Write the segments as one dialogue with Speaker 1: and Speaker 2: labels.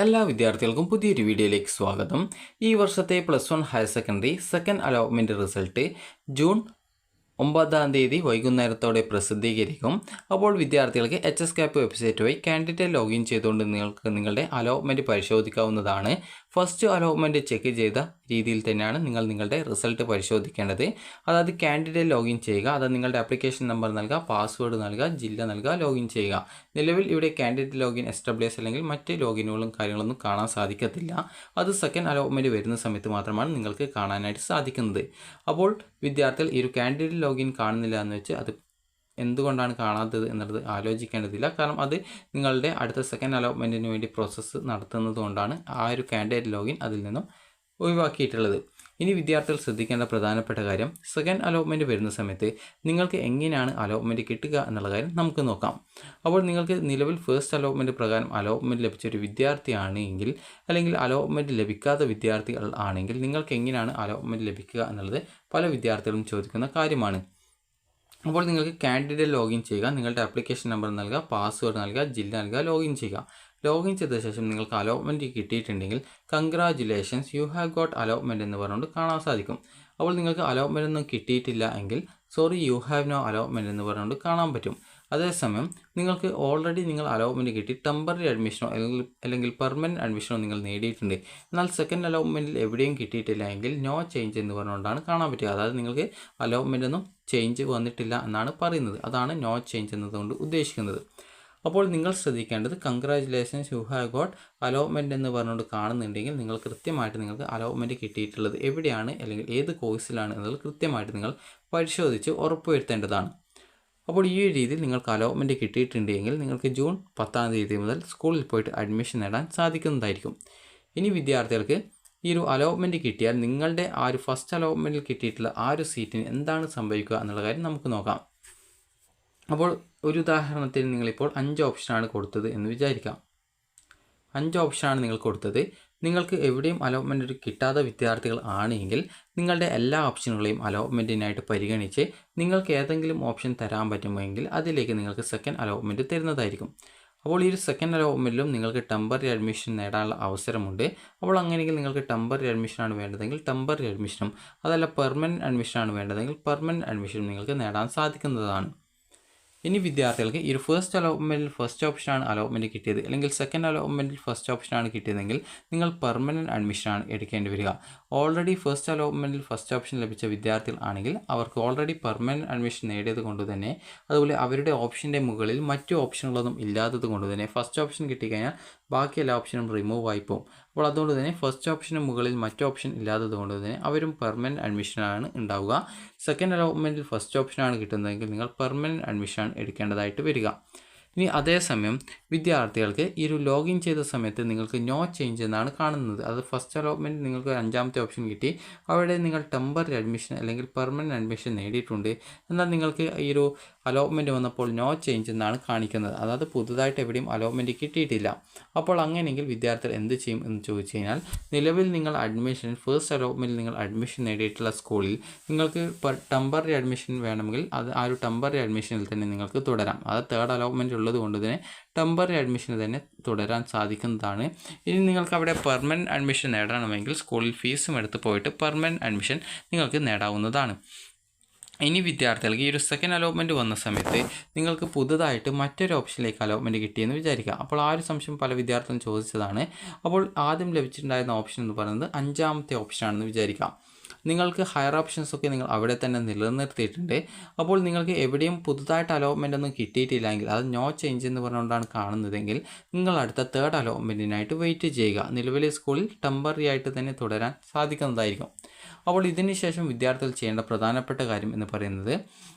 Speaker 1: എല്ലാ വിദ്യാർത്ഥികൾക്കും പുതിയൊരു വീഡിയോയിലേക്ക് സ്വാഗതം. ഈ വർഷത്തെ +1 higher secondary second allotment result June 9-ാം തീയതി വൈകുന്നേരത്തോടെ പ്രസിദ്ധീകരിക്കും. അപ്പോൾ വിദ്യാർത്ഥികൾക്ക് HSCAP വെബ്സൈറ്റ് വഴി കാൻഡിഡേറ്റ് ലോഗിൻ ചെയ്തുകൊണ്ട് നിങ്ങൾക്ക് നിങ്ങളുടെ അലോട്ട്മെൻറ്റ് പരിശോധിക്കാവുന്നതാണ്. ഫസ്റ്റ് അലോട്ട്മെൻറ്റ് ചെക്ക് ചെയ്ത രീതിയിൽ തന്നെയാണ് നിങ്ങൾ നിങ്ങളുടെ റിസൾട്ട് പരിശോധിക്കേണ്ടത്. അതായത് കാൻഡിഡേറ്റ് ലോഗിൻ ചെയ്യുക, അത് നിങ്ങളുടെ ആപ്ലിക്കേഷൻ നമ്പർ നൽകുക, പാസ്വേഡ് നൽകുക, ജില്ല നൽകുക, ലോഗിൻ ചെയ്യുക. നിലവിൽ ഇവിടെ കാൻഡിഡേറ്റ് ലോഗിൻ എസ്റ്റാബ്ലിഷ് അല്ലെങ്കിൽ മറ്റ് ലോഗിനുകളും കാര്യങ്ങളൊന്നും കാണാൻ സാധിക്കത്തില്ല. അത് സെക്കൻഡ് അലോട്ട്മെൻറ്റ് വരുന്ന സമയത്ത് മാത്രമാണ് നിങ്ങൾക്ക് കാണാനായിട്ട് സാധിക്കുന്നത്. അപ്പോൾ വിദ്യാർത്ഥികൾ ഈ ഒരു കാൻഡിഡേറ്റ് ലോഗിൻ കാണുന്നില്ല എന്ന് വെച്ച് അത് എന്തുകൊണ്ടാണ് കാണാത്തത് എന്നുള്ളത് ആലോചിക്കേണ്ടതില്ല. കാരണം അത് നിങ്ങളുടെ അടുത്ത സെക്കൻഡ് അലോട്ട്മെൻറ്റിന് വേണ്ടി പ്രോസസ്സ് നടത്തുന്നത് കൊണ്ടാണ് ആ ഒരു കാൻഡിഡേറ്റ് ലോഗിൻ അതിൽ നിന്നും ഒഴിവാക്കിയിട്ടുള്ളത്. ഇനി വിദ്യാർത്ഥികൾ ശ്രദ്ധിക്കേണ്ട പ്രധാനപ്പെട്ട കാര്യം, സെക്കൻഡ് അലോട്ട്മെൻറ്റ് വരുന്ന സമയത്ത് നിങ്ങൾക്ക് എങ്ങനെയാണ് അലോട്ട്മെൻറ്റ് കിട്ടുക എന്നുള്ള കാര്യം നമുക്ക് നോക്കാം. അപ്പോൾ നിങ്ങൾക്ക് നിലവിൽ ഫസ്റ്റ് അലോട്ട്മെൻറ്റ് പ്രകാരം അലോട്ട്മെൻറ്റ് ലഭിച്ച ഒരു വിദ്യാർത്ഥിയാണ് എങ്കിൽ, അല്ലെങ്കിൽ അലോട്ട്മെൻറ്റ് ലഭിക്കാത്ത വിദ്യാർത്ഥികൾ ആണെങ്കിൽ നിങ്ങൾക്ക് എങ്ങനെയാണ് അലോട്ട്മെൻറ്റ് ലഭിക്കുക എന്നുള്ളത് പല വിദ്യാർത്ഥികളും ചോദിക്കുന്ന കാര്യമാണ്. അപ്പോൾ നിങ്ങൾക്ക് കാൻഡിഡേറ്റ് ലോഗിൻ ചെയ്യുക, നിങ്ങളുടെ ആപ്ലിക്കേഷൻ നമ്പർ നൽകുക, പാസ്വേഡ് നൽകുക, ജില്ല നൽകുക, ലോഗിൻ ചെയ്യുക. ലോഗിൻ ചെയ്ത ശേഷം നിങ്ങൾക്ക് അലോട്ട്മെൻറ്റ് കിട്ടിയിട്ടുണ്ടെങ്കിൽ congratulations you have got allotment എന്ന് പറഞ്ഞുകൊണ്ട് കാണാൻ സാധിക്കും. അപ്പോൾ നിങ്ങൾക്ക് അലോട്ട്മെൻറ്റ് ഒന്നും കിട്ടിയിട്ടില്ല എങ്കിൽ sorry you have no allotment എന്ന് പറഞ്ഞുകൊണ്ട് കാണാൻ പറ്റും. അതേസമയം നിങ്ങൾക്ക് ഓൾറെഡി നിങ്ങൾ അലോട്ട്മെൻറ്റ് കിട്ടി ടെമ്പററി അഡ്മിഷനോ അല്ലെങ്കിൽ പെർമനൻറ്റ് അഡ്മിഷനോ നിങ്ങൾ നേടിയിട്ടുണ്ട്, എന്നാൽ സെക്കൻഡ് അലോട്ട്മെൻറ്റിൽ എവിടെയും കിട്ടിയിട്ടില്ല എങ്കിൽ നോ ചേഞ്ച് എന്ന് പറഞ്ഞുകൊണ്ടാണ് കാണാൻ പറ്റുക. അതായത് നിങ്ങൾക്ക് അലോട്ട്മെൻ്റ് ഒന്നും ചേഞ്ച് വന്നിട്ടില്ല എന്നാണ് പറയുന്നത്. അതാണ് നോ ചേഞ്ച് എന്നതുകൊണ്ട് ഉദ്ദേശിക്കുന്നത്. അപ്പോൾ നിങ്ങൾ ശ്രദ്ധിക്കേണ്ടത് congratulations you have got allotment എന്ന് പറഞ്ഞുകൊണ്ട് കാണുന്നുണ്ടെങ്കിൽ നിങ്ങൾ കൃത്യമായിട്ട് നിങ്ങൾക്ക് അലോട്ട്മെൻറ്റ് കിട്ടിയിട്ടുള്ളത് എവിടെയാണ് അല്ലെങ്കിൽ ഏത് കോഴ്സിലാണ് എന്നുള്ളത് കൃത്യമായിട്ട് നിങ്ങൾ പരിശോധിച്ച് ഉറപ്പുവരുത്തേണ്ടതാണ്. അപ്പോൾ ഈ ഒരു രീതിയിൽ നിങ്ങൾക്ക് അലോട്ട്മെൻറ്റ് കിട്ടിയിട്ടുണ്ടെങ്കിൽ നിങ്ങൾക്ക് ജൂൺ 10-ാം തീയതി മുതൽ സ്കൂളിൽ പോയിട്ട് അഡ്മിഷൻ നേടാൻ സാധിക്കുന്നതായിരിക്കും. ഇനി വിദ്യാർത്ഥികൾക്ക് ഈ ഒരു അലോട്ട്മെൻറ്റ് കിട്ടിയാൽ നിങ്ങളുടെ ആ ഒരു ഫസ്റ്റ് അലോട്ട്മെൻറ്റിൽ കിട്ടിയിട്ടുള്ള ആ ഒരു സീറ്റിന് എന്താണ് സംഭവിക്കുക എന്നുള്ള കാര്യം നമുക്ക് നോക്കാം. അപ്പോൾ ഒരു ഉദാഹരണത്തിന് നിങ്ങളിപ്പോൾ 5 ഓപ്ഷനാണ് കൊടുത്തത് എന്ന് വിചാരിക്കാം. 5 ഓപ്ഷനാണ് നിങ്ങൾ കൊടുത്തത്. നിങ്ങൾക്ക് എവിടെയും അലോട്ട്മെൻറ്റ് കിട്ടാത്ത വിദ്യാർത്ഥികൾ ആണെങ്കിൽ നിങ്ങളുടെ എല്ലാ ഓപ്ഷനുകളെയും അലോട്ട്മെൻറ്റിനായിട്ട് പരിഗണിച്ച് നിങ്ങൾക്ക് ഏതെങ്കിലും ഓപ്ഷൻ തരാൻ പറ്റുമെങ്കിൽ അതിലേക്ക് നിങ്ങൾക്ക് സെക്കൻഡ് അലോട്ട്മെൻറ്റ് തരുന്നതായിരിക്കും. അപ്പോൾ ഈ ഒരു സെക്കൻഡ് അലോട്ട്മെൻറ്റിലും നിങ്ങൾക്ക് ടെമ്പററി അഡ്മിഷൻ നേടാനുള്ള അവസരമുണ്ട്. അപ്പോൾ അങ്ങനെയെങ്കിൽ നിങ്ങൾക്ക് ടെമ്പററി അഡ്മിഷനാണ് വേണ്ടതെങ്കിൽ ടെമ്പററി അഡ്മിഷനും, അതല്ല പെർമനൻറ്റ് അഡ്മിഷനാണ് വേണ്ടതെങ്കിൽ പെർമനൻറ്റ് അഡ്മിഷനും നിങ്ങൾക്ക് നേടാൻ സാധിക്കുന്നതാണ്. ഇനി വിദ്യാർത്ഥികൾക്ക് ഈ ഒരു ഫസ്റ്റ് അലോട്ട്മെൻറ്റിൽ ഫസ്റ്റ് ഓപ്ഷനാണ് അലോട്ട്മെൻറ്റ് കിട്ടിയത്, അല്ലെങ്കിൽ സെക്കൻഡ് അലോട്ട്മെൻറ്റിൽ ഫസ്റ്റ് ഓപ്ഷനാണ് കിട്ടിയതെങ്കിൽ നിങ്ങൾ പെർമനൻറ്റ് അഡ്മിഷനാണ് എടുക്കേണ്ടി വരിക. ഓൾറെഡി ഫസ്റ്റ് അലോട്ട്മെൻറ്റിൽ ഫസ്റ്റ് ഓപ്ഷൻ ലഭിച്ച വിദ്യാർത്ഥികൾ ആണെങ്കിൽ അവർക്ക് ഓൾറെഡി പെർമനൻറ്റ് അഡ്മിഷൻ നേടിയത് കൊണ്ട് തന്നെ, അതുപോലെ അവരുടെ ഓപ്ഷൻ്റെ മുകളിൽ മറ്റു ഓപ്ഷനുകളൊന്നും ഇല്ലാത്തത് കൊണ്ട് തന്നെ ഫസ്റ്റ് ഓപ്ഷൻ കിട്ടിക്കഴിഞ്ഞാൽ ബാക്കി എല്ലാ ഓപ്ഷനും റിമൂവ് ആയി പോകും. അപ്പോൾ അതുകൊണ്ട് തന്നെ ഫസ്റ്റ് ഓപ്ഷന് മുകളിൽ മറ്റു ഓപ്ഷൻ ഇല്ലാത്തത് കൊണ്ട് തന്നെ അവരും പെർമനൻറ്റ് അഡ്മിഷനാണ് ഉണ്ടാവുക. സെക്കൻഡ് അലോട്ട്മെൻറ്റിൽ ഫസ്റ്റ് ഓപ്ഷനാണ് കിട്ടുന്നതെങ്കിൽ നിങ്ങൾ പെർമനൻറ്റ് അഡ്മിഷൻ എടുക്കേണ്ടതായിട്ട് വരിക. ഇനി അതേസമയം വിദ്യാർത്ഥികൾക്ക് ഈ ഒരു ലോഗിൻ ചെയ്ത സമയത്ത് നിങ്ങൾക്ക് നോ ചേഞ്ച് എന്നാണ് കാണുന്നത്. അത് ഫസ്റ്റ് അലോട്ട്മെൻറ്റ് നിങ്ങൾക്ക് 5-ാമത്തെ ഓപ്ഷൻ കിട്ടി, അവിടെ നിങ്ങൾ ടെമ്പററി അഡ്മിഷൻ അല്ലെങ്കിൽ പെർമനൻറ്റ് അഡ്മിഷൻ നേടിയിട്ടുണ്ട്, എന്നാൽ നിങ്ങൾക്ക് ഈ ഒരു അലോട്ട്മെൻറ്റ് വന്നപ്പോൾ നോ ചേഞ്ച് എന്നാണ് കാണിക്കുന്നത്. അതായത് പുതുതായിട്ട് എവിടെയും അലോട്ട്മെൻറ്റ് കിട്ടിയിട്ടില്ല. അപ്പോൾ അങ്ങനെയെങ്കിൽ വിദ്യാർത്ഥികൾ എന്ത് ചെയ്യും എന്ന് ചോദിച്ചു കഴിഞ്ഞാൽ, നിലവിൽ നിങ്ങൾ അഡ്മിഷൻ ഫസ്റ്റ് അലോട്ട്മെൻറ്റിൽ നിങ്ങൾ അഡ്മിഷൻ നേടിയിട്ടുള്ള സ്കൂളിൽ നിങ്ങൾക്ക് ടെമ്പററി അഡ്മിഷൻ വേണമെങ്കിൽ അത് ആ ഒരു ടെമ്പററി അഡ്മിഷനിൽ തന്നെ നിങ്ങൾക്ക് തുടരാം. അത് തേർഡ് അലോട്ട്മെൻറ്റ് ഉള്ളത് കൊണ്ട് തന്നെ ടെമ്പററി അഡ്മിഷന് തന്നെ തുടരാൻ സാധിക്കുന്നതാണ്. ഇനി നിങ്ങൾക്ക് അവിടെ പെർമനൻറ്റ് അഡ്മിഷൻ നേടണമെങ്കിൽ സ്കൂളിൽ ഫീസും എടുത്ത് പോയിട്ട് പെർമനൻറ്റ് അഡ്മിഷൻ നിങ്ങൾക്ക് നേടാവുന്നതാണ്. ഇനി വിദ്യാർത്ഥികൾക്ക് ഈ ഒരു സെക്കൻഡ് അലോട്ട്മെൻറ്റ് വന്ന സമയത്ത് നിങ്ങൾക്ക് പുതുതായിട്ട് മറ്റൊരു ഓപ്ഷനിലേക്ക് അലോട്ട്മെൻറ്റ് കിട്ടിയെന്ന് വിചാരിക്കുക. അപ്പോൾ ആ ഒരു സംശയം പല വിദ്യാർത്ഥികളും ചോദിച്ചതാണ്. അപ്പോൾ ആദ്യം ലഭിച്ചിട്ടുണ്ടായിരുന്ന ഓപ്ഷൻ എന്ന് പറയുന്നത് 5-ാമത്തെ ഓപ്ഷനാണെന്ന് വിചാരിക്കാം. നിങ്ങൾക്ക് ഹയർ ഓപ്ഷൻസൊക്കെ നിങ്ങൾ അവിടെ തന്നെ നിലനിർത്തിയിട്ടുണ്ട്. അപ്പോൾ നിങ്ങൾക്ക് എവിടെയും പുതുതായിട്ട് അലോട്ട്മെൻ്റ് ഒന്നും കിട്ടിയിട്ടില്ലെങ്കിൽ, അത് നോ ചേഞ്ച് എന്ന് പറഞ്ഞുകൊണ്ടാണ് കാണുന്നതെങ്കിൽ നിങ്ങൾ അടുത്ത തേർഡ് അലോട്ട്മെൻറ്റിനായിട്ട് വെയിറ്റ് ചെയ്യുക. നിലവിലെ സ്കൂളിൽ ടെമ്പററി ആയിട്ട് തന്നെ തുടരാൻ സാധിക്കുന്നതായിരിക്കും. അപ്പോൾ ഇതിന് ശേഷം വിദ്യാർത്ഥികൾ ചെയ്യേണ്ട പ്രധാനപ്പെട്ട കാര്യം എന്ന് പറയുന്നത്,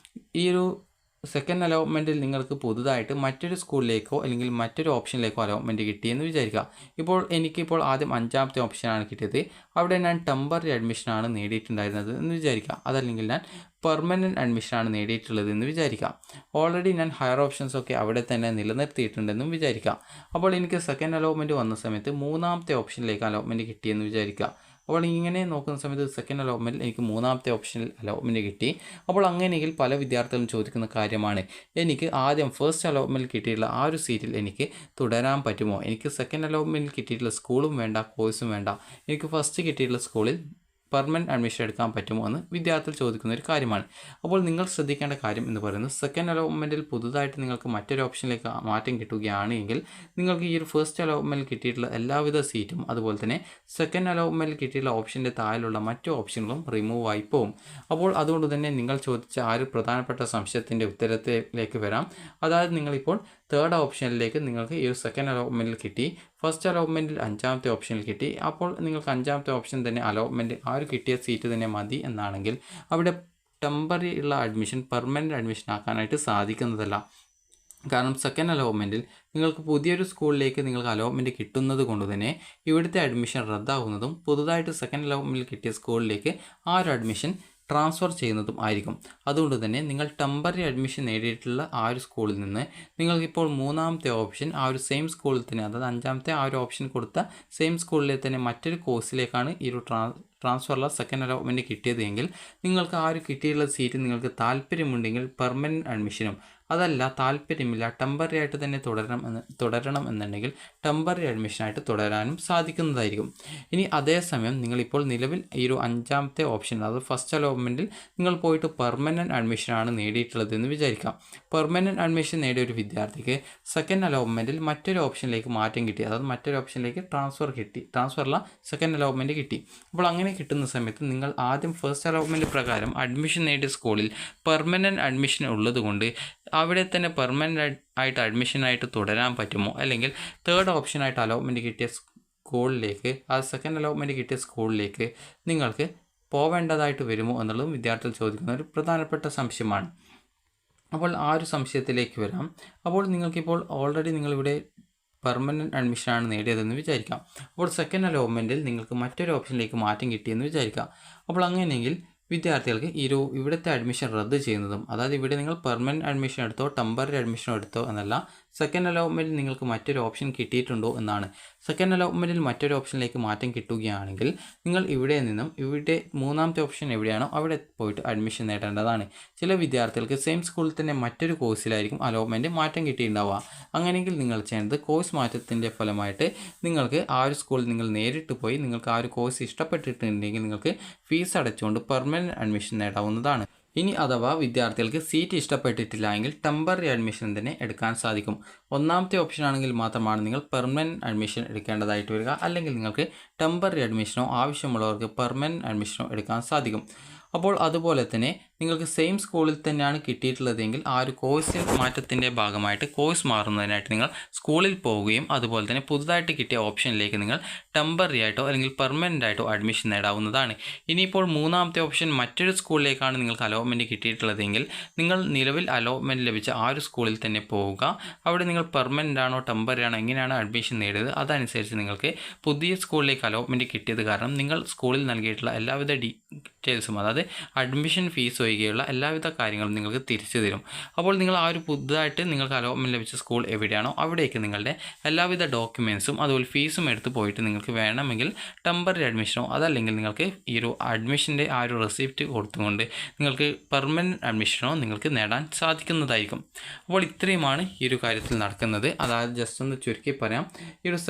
Speaker 1: ഈ ഒരു സെക്കൻഡ് അലോട്ട്മെൻറ്റിൽ നിങ്ങൾക്ക് പുതുതായിട്ട് മറ്റൊരു സ്കൂളിലേക്കോ അല്ലെങ്കിൽ മറ്റൊരു ഓപ്ഷനിലേക്കോ അലോട്ട്മെൻറ്റ് കിട്ടിയെന്ന് വിചാരിക്കുക. ഇപ്പോൾ എനിക്കിപ്പോൾ ആദ്യം 5-ാമത്തെ ഓപ്ഷനാണ് കിട്ടിയത്, അവിടെ ഞാൻ ടെമ്പററി അഡ്മിഷനാണ് നേടിയിട്ടുണ്ടായിരുന്നത് എന്ന് വിചാരിക്കുക. അതല്ലെങ്കിൽ ഞാൻ പെർമനൻറ്റ് അഡ്മിഷനാണ് നേടിയിട്ടുള്ളത് എന്ന് വിചാരിക്കാം. ഓൾറെഡി ഞാൻ ഹയർ ഓപ്ഷൻസൊക്കെ അവിടെ തന്നെ നിലനിർത്തിയിട്ടുണ്ടെന്നും വിചാരിക്കാം. അപ്പോൾ എനിക്ക് സെക്കൻഡ് അലോട്ട്മെൻറ്റ് വന്ന സമയത്ത് 3-ാമത്തെ ഓപ്ഷനിലേക്ക് അലോട്ട്മെൻറ്റ് കിട്ടിയെന്ന് വിചാരിക്കുക. അപ്പോൾ ഇങ്ങനെ നോക്കുന്ന സമയത്ത് സെക്കൻഡ് അലോട്ട്മെൻറ്റിൽ എനിക്ക് മൂന്നാമത്തെ ഓപ്ഷനിൽ അലോട്ട്മെൻറ്റ് കിട്ടി. അപ്പോൾ അങ്ങനെയെങ്കിൽ പല വിദ്യാർത്ഥികളും ചോദിക്കുന്ന കാര്യമാണ്, എനിക്ക് ആദ്യം ഫസ്റ്റ് അലോട്ട്മെൻറ്റിൽ കിട്ടിയിട്ടുള്ള ആ ഒരു സീറ്റിൽ എനിക്ക് തുടരാൻ പറ്റുമോ? എനിക്ക് സെക്കൻഡ് അലോട്ട്മെൻറ്റിൽ കിട്ടിയിട്ടുള്ള സ്കൂളും വേണ്ട, കോഴ്സും വേണ്ട, എനിക്ക് ഫസ്റ്റ് കിട്ടിയിട്ടുള്ള സ്കൂളിൽ പെർമനൻറ്റ് അഡ്മിഷൻ എടുക്കാൻ പറ്റുമോ എന്ന് വിദ്യാർത്ഥികൾ ചോദിക്കുന്ന ഒരു കാര്യമാണ്. അപ്പോൾ നിങ്ങൾ ശ്രദ്ധിക്കേണ്ട കാര്യം എന്ന് പറയുന്നത്, സെക്കൻഡ് അലോട്ട്മെൻറ്റിൽ പുതുതായിട്ട് നിങ്ങൾക്ക് മറ്റൊരു ഓപ്ഷനിലേക്ക് മാറ്റം കിട്ടുകയാണെങ്കിൽ നിങ്ങൾക്ക് ഈ ഒരു ഫസ്റ്റ് അലോട്ട്മെൻറ്റിൽ കിട്ടിയിട്ടുള്ള എല്ലാവിധ സീറ്റും അതുപോലെ തന്നെ സെക്കൻഡ് അലോട്ട്മെൻറ്റിൽ കിട്ടിയിട്ടുള്ള ഓപ്ഷൻ്റെ താഴെയുള്ള മറ്റു ഓപ്ഷനുകളും റിമൂവ് ആയി പോകും. അപ്പോൾ അതുകൊണ്ട് തന്നെ നിങ്ങൾ ചോദിച്ച ആ ഒരു പ്രധാനപ്പെട്ട സംശയത്തിൻ്റെ ഉത്തരത്തിലേക്ക് വരാം. അതായത് നിങ്ങളിപ്പോൾ തേർഡ് ഓപ്ഷനിലേക്ക് നിങ്ങൾക്ക് ഈ ഒരു സെക്കൻഡ് അലോട്ട്മെൻറ്റിൽ കിട്ടി, ഫസ്റ്റ് അലോട്ട്മെൻറ്റിൽ അഞ്ചാമത്തെ ഓപ്ഷനിൽ കിട്ടി. അപ്പോൾ നിങ്ങൾക്ക് അഞ്ചാമത്തെ ഓപ്ഷൻ തന്നെ അലോട്ട്മെൻറ്റ് ആ ഒരു കിട്ടിയ സീറ്റ് തന്നെ മതി എന്നാണെങ്കിൽ അവിടെ ടെമ്പററി ഉള്ള അഡ്മിഷൻ പെർമനൻറ്റ് അഡ്മിഷൻ ആക്കാനായിട്ട് സാധിക്കുന്നതല്ല. കാരണം സെക്കൻഡ് അലോട്ട്മെൻറ്റിൽ നിങ്ങൾക്ക് പുതിയൊരു സ്കൂളിലേക്ക് നിങ്ങൾക്ക് അലോട്ട്മെൻറ്റ് കിട്ടുന്നത് കൊണ്ട് തന്നെ ഇവിടുത്തെ അഡ്മിഷൻ റദ്ദാകുന്നതും പുതുതായിട്ട് സെക്കൻഡ് അലോട്ട്മെൻറ്റിൽ കിട്ടിയ സ്കൂളിലേക്ക് ആ ഒരു അഡ്മിഷൻ ട്രാൻസ്ഫർ ചെയ്യുന്നതും ആയിരിക്കും. അതുകൊണ്ട് തന്നെ നിങ്ങൾ ടെമ്പററി അഡ്മിഷൻ നേടിയിട്ടുള്ള ആ ഒരു സ്കൂളിൽ നിന്ന് നിങ്ങൾക്കിപ്പോൾ മൂന്നാമത്തെ ഓപ്ഷൻ ആ ഒരു സെയിം സ്കൂളിൽ തന്നെ, അതായത് അഞ്ചാമത്തെ ആ ഒരു ഓപ്ഷൻ കൊടുത്ത സെയിം സ്കൂളിലെ തന്നെ മറ്റൊരു കോഴ്സിലേക്കാണ് ഈ ഒരു ട്രാൻസ്ഫറുള്ള സെക്കൻഡ് അലോട്ട്മെൻറ്റ് കിട്ടിയതെങ്കിൽ നിങ്ങൾക്ക് ആ ഒരു കിട്ടിയിട്ടുള്ള സീറ്റ് നിങ്ങൾക്ക് താല്പര്യമുണ്ടെങ്കിൽ പെർമനൻറ്റ് അഡ്മിഷനും, അതല്ല താല്പര്യമില്ല ടെമ്പററി ആയിട്ട് തന്നെ തുടരണം എന്നുണ്ടെങ്കിൽ ടെമ്പററി അഡ്മിഷനായിട്ട് തുടരാനും സാധിക്കുന്നതായിരിക്കും. ഇനി അതേസമയം നിങ്ങളിപ്പോൾ നിലവിൽ ഈ ഒരു അഞ്ചാമത്തെ ഓപ്ഷൻ, അതായത് ഫസ്റ്റ് അലോട്ട്മെൻറ്റിൽ നിങ്ങൾ പോയിട്ട് പെർമനൻറ്റ് അഡ്മിഷനാണ് നേടിയിട്ടുള്ളത് എന്ന് വിചാരിക്കാം. പെർമനൻറ്റ് അഡ്മിഷൻ നേടിയ ഒരു വിദ്യാർത്ഥിക്ക് സെക്കൻഡ് അലോട്ട്മെൻറ്റിൽ മറ്റൊരു ഓപ്ഷനിലേക്ക് മാറ്റം കിട്ടി, അതായത് മറ്റൊരു ഓപ്ഷനിലേക്ക് ട്രാൻസ്ഫറുള്ള സെക്കൻഡ് അലോട്ട്മെൻറ്റ് കിട്ടി. അപ്പോൾ അങ്ങനെ കിട്ടുന്ന സമയത്ത് നിങ്ങൾ ആദ്യം ഫസ്റ്റ് അലോട്ട്മെൻറ്റ് പ്രകാരം അഡ്മിഷൻ നേടിയ സ്കൂളിൽ പെർമനൻറ്റ് അഡ്മിഷൻ ഉള്ളതുകൊണ്ട് അവിടെ തന്നെ പെർമനൻ്റ് ആയിട്ട് അഡ്മിഷനായിട്ട് തുടരാൻ പറ്റുമോ, അല്ലെങ്കിൽ തേർഡ് ഓപ്ഷനായിട്ട് അലോട്ട്മെൻറ്റ് കിട്ടിയ സ്കൂളിലേക്ക്, ആ സെക്കൻഡ് അലോട്ട്മെൻറ്റ് കിട്ടിയ സ്കൂളിലേക്ക് നിങ്ങൾക്ക് പോവേണ്ടതായിട്ട് വരുമോ എന്നുള്ളതും വിദ്യാർത്ഥികൾ ചോദിക്കുന്ന ഒരു പ്രധാനപ്പെട്ട സംശയമാണ്. അപ്പോൾ ആ ഒരു സംശയത്തിലേക്ക് വരാം. അപ്പോൾ നിങ്ങൾക്കിപ്പോൾ ഓൾറെഡി നിങ്ങളിവിടെ പെർമനൻറ്റ് അഡ്മിഷനാണ് നേടിയതെന്ന് വിചാരിക്കാം. അപ്പോൾ സെക്കൻഡ് അലോട്ട്മെൻറ്റിൽ നിങ്ങൾക്ക് മറ്റൊരു ഓപ്ഷനിലേക്ക് മാറ്റം കിട്ടിയെന്ന് വിചാരിക്കാം. അപ്പോൾ അങ്ങനെയെങ്കിൽ വിദ്യാർത്ഥികൾക്ക് ഇവിടുത്തെ അഡ്മിഷൻ റദ്ദ് ചെയ്യുന്നതും, അതായത് ഇവിടെ നിങ്ങൾ പെർമനൻറ്റ് അഡ്മിഷൻ എടുത്തോ ടെമ്പററി അഡ്മിഷൻ എടുത്തോ എന്നല്ല, സെക്കൻഡ് അലോട്ട്മെൻറ്റിൽ നിങ്ങൾക്ക് മറ്റൊരു ഓപ്ഷൻ കിട്ടിയിട്ടുണ്ടോ എന്നാണ്. സെക്കൻഡ് അലോട്ട്മെൻറ്റിൽ മറ്റൊരു ഓപ്ഷനിലേക്ക് മാറ്റം കിട്ടുകയാണെങ്കിൽ നിങ്ങൾ ഇവിടെ നിന്നും ഇവിടെ മൂന്നാമത്തെ ഓപ്ഷൻ എവിടെയാണോ അവിടെ പോയിട്ട് അഡ്മിഷൻ നേടേണ്ടതാണ്. ചില വിദ്യാർത്ഥികൾക്ക് സെയിം സ്കൂളിൽ തന്നെ മറ്റൊരു കോഴ്സിലായിരിക്കും അലോട്ട്മെൻറ്റ് മാറ്റം കിട്ടിയിട്ടുണ്ടാവുക. അങ്ങനെയെങ്കിൽ നിങ്ങൾ ചെയ്യേണ്ടത് കോഴ്സ് മാറ്റത്തിൻ്റെ ഫലമായിട്ട് നിങ്ങൾക്ക് ആ ഒരു സ്കൂളിൽ നിങ്ങൾ നേരിട്ട് പോയി നിങ്ങൾക്ക് ആ ഒരു കോഴ്സ് ഇഷ്ടപ്പെട്ടിട്ടുണ്ടെങ്കിൽ നിങ്ങൾക്ക് ഫീസ് അടച്ചുകൊണ്ട് പെർമനൻറ്റ് അഡ്മിഷൻ നേടാവുന്നതാണ്. ഇനി അഥവാ വിദ്യാർത്ഥികൾക്ക് സീറ്റ് ഇഷ്ടപ്പെട്ടിട്ടില്ല എങ്കിൽ ടെമ്പററി അഡ്മിഷൻ തന്നെ എടുക്കാൻ സാധിക്കും. ഒന്നാമത്തെ ഓപ്ഷൻ ആണെങ്കിൽ മാത്രമാണ് നിങ്ങൾ പെർമനൻറ്റ് അഡ്മിഷൻ എടുക്കേണ്ടതായിട്ട് വരിക, അല്ലെങ്കിൽ നിങ്ങൾക്ക് ടെമ്പററി അഡ്മിഷനോ ആവശ്യമുള്ളവർക്ക് പെർമനൻറ്റ് അഡ്മിഷനോ എടുക്കാൻ സാധിക്കും. അപ്പോൾ അതുപോലെ തന്നെ നിങ്ങൾക്ക് സെയിം സ്കൂളിൽ തന്നെയാണ് കിട്ടിയിട്ടുള്ളതെങ്കിൽ ആ ഒരു കോഴ്സ് മാറ്റത്തിൻ്റെ ഭാഗമായിട്ട് കോഴ്സ് മാറുന്നതിനായിട്ട് നിങ്ങൾ സ്കൂളിൽ പോവുകയും അതുപോലെ തന്നെ പുതുതായിട്ട് കിട്ടിയ ഓപ്ഷനിലേക്ക് നിങ്ങൾ ടെമ്പററി ആയിട്ടോ അല്ലെങ്കിൽ പെർമനൻ്റ് ആയിട്ടോ അഡ്മിഷൻ നേടാവുന്നതാണ്. ഇനിയിപ്പോൾ മൂന്നാമത്തെ ഓപ്ഷൻ മറ്റൊരു സ്കൂളിലേക്കാണ് നിങ്ങൾക്ക് അലോട്ട്മെൻറ്റ് കിട്ടിയിട്ടുള്ളതെങ്കിൽ നിങ്ങൾ നിലവിൽ അലോട്ട്മെൻറ്റ് ലഭിച്ച ആ ഒരു സ്കൂളിൽ തന്നെ പോവുക. അവിടെ നിങ്ങൾ പെർമനൻ്റ് ആണോ ടെമ്പററി ആണോ എങ്ങനെയാണ് അഡ്മിഷൻ നേടിയത് അതനുസരിച്ച് നിങ്ങൾക്ക് പുതിയ സ്കൂളിലേക്ക് അലോട്ട്മെൻറ്റ് കിട്ടിയത് കാരണം നിങ്ങൾ സ്കൂളിൽ നൽകിയിട്ടുള്ള എല്ലാവിധ ഡീറ്റെയിൽസും, അതായത് അഡ്മിഷൻ ഫീസ് ഒഴികെയുള്ള എല്ലാവിധ കാര്യങ്ങളും നിങ്ങൾക്ക് തിരിച്ചു തരും. അപ്പോൾ നിങ്ങൾ ആ ഒരു പുതുതായിട്ട് നിങ്ങൾക്ക് അലോട്ട്മെൻറ്റ് ലഭിച്ച സ്കൂൾ എവിടെയാണോ അവിടേക്ക് നിങ്ങളുടെ എല്ലാവിധ ഡോക്യുമെൻറ്റ്സും അതുപോലെ ഫീസും എടുത്ത് പോയിട്ട് നിങ്ങൾക്ക് വേണമെങ്കിൽ ടെമ്പററി അഡ്മിഷനോ അതല്ലെങ്കിൽ നിങ്ങൾക്ക് ഈ ഒരു അഡ്മിഷൻ്റെ ആ ഒരു റെസിപ്റ്റ് കൊടുത്തുകൊണ്ട് നിങ്ങൾക്ക് പെർമനൻറ്റ് അഡ്മിഷനോ നിങ്ങൾക്ക് നേടാൻ സാധിക്കുന്നതായിരിക്കും. അപ്പോൾ ഇത്രയുമാണ് ഈ ഒരു കാര്യത്തിൽ നടക്കുന്നത്. അതായത് ജസ്റ്റ് ഒന്ന് ചുരുക്കി പറയാം, ഈ ഒരു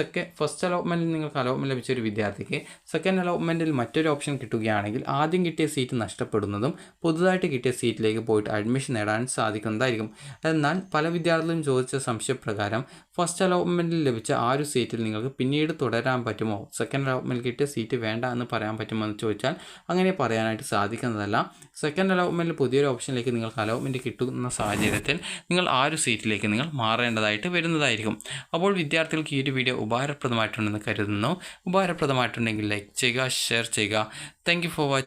Speaker 1: ഫസ്റ്റ് അലോട്ട്മെൻറ്റിൽ നിങ്ങൾക്ക് അലോട്ട്മെൻറ്റ് ലഭിച്ച ഒരു വിദ്യാർത്ഥിക്ക് സെക്കൻഡ് അലോട്ട്മെൻറ്റിൽ മറ്റൊരു ഓപ്ഷൻ കിട്ടുകയാണെങ്കിൽ ആദ്യം കിട്ടിയ സീറ്റ് നഷ്ടപ്പെടുന്നതും പുതുതായിട്ട് കിട്ടിയ സീറ്റിലേക്ക് പോയിട്ട് അഡ്മിഷൻ നേടാൻ സാധിക്കുന്നതായിരിക്കും. എന്നാൽ പല വിദ്യാർത്ഥികളും ചോദിച്ച സംശയപ്രകാരം ഫസ്റ്റ് അലോട്ട്മെൻറ്റിൽ ലഭിച്ച ആ ഒരു സീറ്റിൽ നിങ്ങൾക്ക് പിന്നീട് തുടരാൻ പറ്റുമോ, സെക്കൻഡ് അലോട്ട്മെൻറ്റിൽ കിട്ടിയ സീറ്റ് വേണ്ട എന്ന് പറയാൻ പറ്റുമോ എന്ന് ചോദിച്ചാൽ അങ്ങനെ പറയാനായിട്ട് സാധിക്കുന്നതല്ല. സെക്കൻഡ് അലോട്ട്മെൻറ്റിൽ പുതിയൊരു ഓപ്ഷനിലേക്ക് നിങ്ങൾക്ക് അലോട്ട്മെൻറ്റ് കിട്ടുന്ന സാഹചര്യത്തിൽ നിങ്ങൾ ആ ഒരു സീറ്റിലേക്ക് നിങ്ങൾ മാറേണ്ടതായിട്ട് വരുന്നതായിരിക്കും. അപ്പോൾ വിദ്യാർത്ഥികൾക്ക് ഈ ഒരു വീഡിയോ ഉപകാരപ്രദമായിട്ടുണ്ടെന്ന് കരുതുന്നു. ഉപകാരപ്രദമായിട്ടുണ്ടെങ്കിൽ ലൈക്ക് ചെയ്യുക, ഷെയർ ചെയ്യുക. Thank you for watching.